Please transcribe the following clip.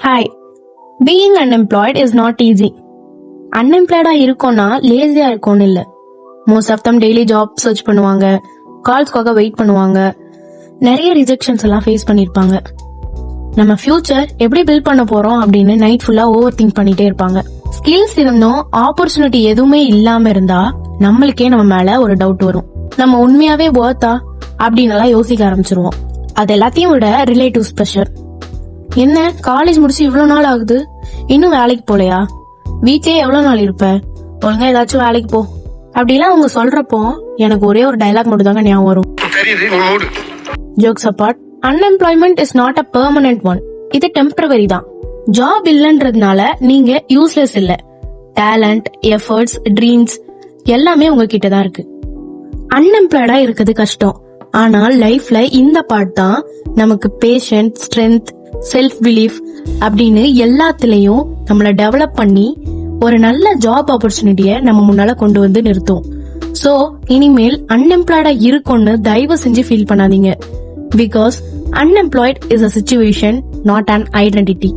Hi. Being unemployed is not easy. அன்எம்ப்ளாய்டா இருக்கோம்னா லேசியா இருக்கோன்னு இல்ல. Most of them daily job search பண்ணுவாங்க, கால்ஸ்க்காக வெயிட் பண்ணுவாங்க, நிறைய ரிஜெக்ஷன்ஸ் எல்லாம் ஃபேஸ் பண்ணிருப்பாங்க. நம்ம ஃபியூச்சர் எப்படி பில்ட் பண்ண போறோம் அப்படின்னு நைட் ஃபுல்லா ஓவர் திங்க் பண்ணிட்டே இருப்பாங்க. ஸ்கில்ஸ் இருந்தும் ஆப்பர்ச்சுனிட்டி எதுவுமே இல்லாம இருந்தா நம்மளுக்கே நம்ம மேல ஒரு டவுட் வரும். நம்ம உண்மையாவே வர்த்தா அப்படின்னு எல்லாம் யோசிக்க ஆரம்பிச்சிருவோம். அது எல்லாத்தையும் விட ரிலேட்டிவ்ஸ் ப்ரெஷர். என்ன காலேஜ் முடிச்சு இவ்வளவு நாள் ஆகுது, இன்னும் வேலைக்கு போலையா, வீட்லயே எவ்வளவு நாள் இருப்ப, ஒழுங்கா ஏதாச்சும் வேலைக்கு போ அப்படிலாம் அவங்க சொல்றப்போ எனக்கு ஒரே ஒரு டைலாக் மட்டும் தாங்க ஞாபகம் வரும். Jokes abort, unemployment is not a permanent one. இது டெம்பரவரி தான். ஜாப் இல்லன்றதுனால நீங்க யூஸ்லெஸ் இல்ல. டேலண்ட், எஃபர்ட்ஸ், ட்ரீம்ஸ் எல்லாமே உங்ககிட்ட தான் இருக்கு. அன்எம்ப்ளாய்டா இருக்கிறது கஷ்டம், ஆனால் லைஃப்ல இந்த பார்ட் தான் நமக்கு பேஷன்ஸ், ஸ்ட்ரென்த், செல்ஃப் பிலீஃப் அப்படின்னு எல்லாத்துலயும் நம்மள டெவலப் பண்ணி ஒரு நல்ல ஜாப் ஆப்பர்ச்சுனிட்டிய நம்ம முன்னால கொண்டு வந்து நிறுத்தும். சோ இனிமேல் அன்எம்ப்ளாய்டா இருக்கும்னு தயவு செஞ்சு ஃபீல் பண்ணாதீங்க. Because unemployed is a situation, not an identity.